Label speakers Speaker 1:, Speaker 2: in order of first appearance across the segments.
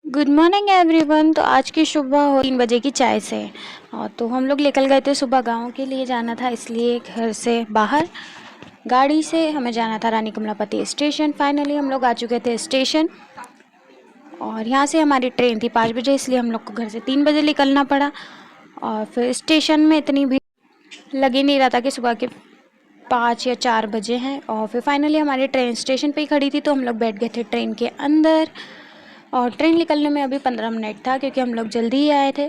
Speaker 1: Good morning everyone. तो आज की सुबह हो 3 बजे की चाय से। तो हम लोग निकल गए थे सुबह गांव के लिए जाना था, इसलिए घर से बाहर गाड़ी से हमें जाना था रानी कमलापति स्टेशन। फाइनली हम लोग आ चुके थे स्टेशन और यहाँ से हमारी ट्रेन थी 5 बजे, इसलिए हम लोग को घर से 3 बजे निकलना पड़ा। और फिर स्टेशन में इतनी भीड़ लग ही नहीं रहा था कि सुबह के 5 या 4 बजे हैं। और फिर फाइनली हमारी ट्रेन स्टेशन पे ही खड़ी थी, तो हम लोग बैठ गए थे ट्रेन के अंदर। और ट्रेन निकलने में अभी 15 मिनट था, क्योंकि हम लोग जल्दी ही आए थे।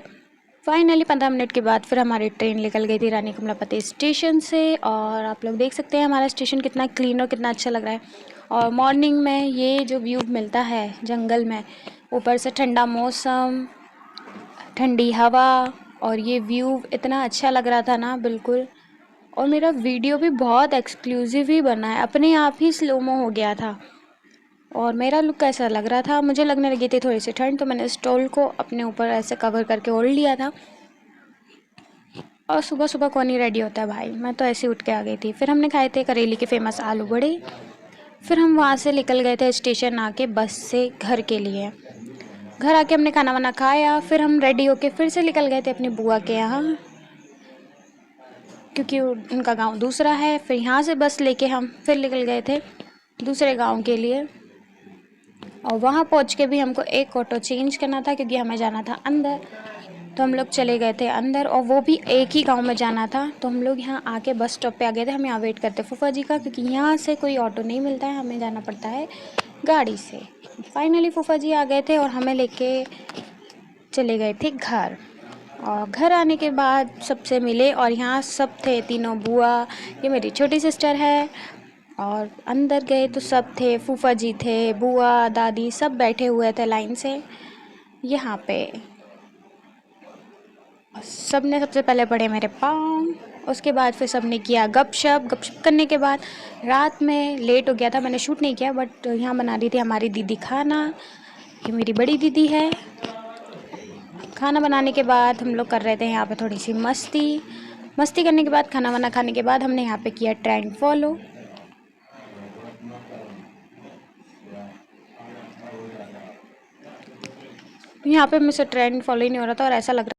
Speaker 1: फाइनली 15 मिनट के बाद फिर हमारी ट्रेन निकल गई थी रानी कमलापति स्टेशन से। और आप लोग देख सकते हैं हमारा स्टेशन कितना क्लीन और कितना अच्छा लग रहा है। और मॉर्निंग में ये जो व्यू मिलता है जंगल में, ऊपर से ठंडा मौसम, ठंडी हवा, और ये व्यू इतना अच्छा लग रहा था ना, बिल्कुल। और मेरा वीडियो भी बहुत एक्सक्लूसिव ही बना है, अपने आप ही स्लोमो हो गया था। और मेरा लुक कैसा लग रहा था, मुझे लगने लगी थी थोड़ी सी ठंड, तो मैंने स्टोल को अपने ऊपर ऐसे कवर करके ओढ़ लिया था। और सुबह सुबह कौन ही रेडी होता है भाई, मैं तो ऐसे उठ के आ गई थी। फिर हमने खाए थे करेली के फेमस आलू बड़े। फिर हम वहाँ से निकल गए थे स्टेशन आके बस से घर के लिए। घर आके हमने खाना वाना खाया, फिर हम रेडी होके फिर से निकल गए थे अपनी बुआ के यहाँ, क्योंकि उनका गांव दूसरा है। फिर यहाँ से बस लेके हम फिर निकल गए थे दूसरे गांव के लिए। और वहाँ पहुँच के भी हमको एक ऑटो चेंज करना था, क्योंकि हमें जाना था अंदर। तो हम लोग चले गए थे अंदर, और वो भी एक ही गांव में जाना था। तो हम लोग यहाँ आके बस स्टॉप पे आ गए थे। हम यहाँ वेट करते फूफा जी का, क्योंकि यहाँ से कोई ऑटो नहीं मिलता है, हमें जाना पड़ता है गाड़ी से। फाइनली फूफा जी आ गए थे और हमें लेके चले गए थे घर। और घर आने के बाद सबसे मिले, और यहाँ सब थे, तीनों बुआ, ये मेरी छोटी सिस्टर है। और अंदर गए तो सब थे, फूफा जी थे, बुआ दादी सब बैठे हुए थे लाइन से यहाँ पे। सब ने सबसे पहले पढ़े मेरे पाँव, उसके बाद फिर सब ने किया गपशप। गपशप करने के बाद रात में लेट हो गया था, मैंने शूट नहीं किया, बट यहाँ बना रही थी हमारी दीदी खाना। ये मेरी बड़ी दीदी है। खाना बनाने के बाद हम लोग कर रहे थे यहाँ पे थोड़ी सी मस्ती। मस्ती करने के बाद, खाना वाना खाने के बाद, हमने यहाँ पे किया ट्रेंड फॉलो। यहाँ पे मुझसे ट्रेंड फॉलो ही नहीं हो रहा था, और ऐसा लग रहा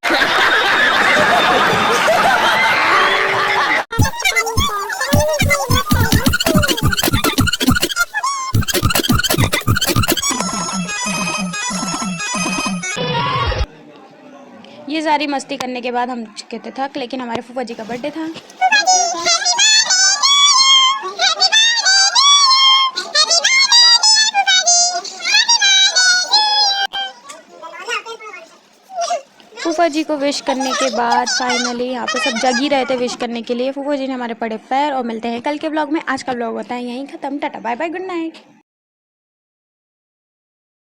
Speaker 1: ये सारी मस्ती करने के बाद हम कहते थक, लेकिन हमारे फूफा जी का बर्थडे था। फूफा जी को विश करने के बाद फाइनली यहाँ पे सब जग ही रहे थे विश करने के लिए। फूफा जी ने हमारे पड़े पैर। और मिलते हैं कल के ब्लॉग में। आज का ब्लॉग होता है यहीं ख़त्म। Tata bye bye, good night.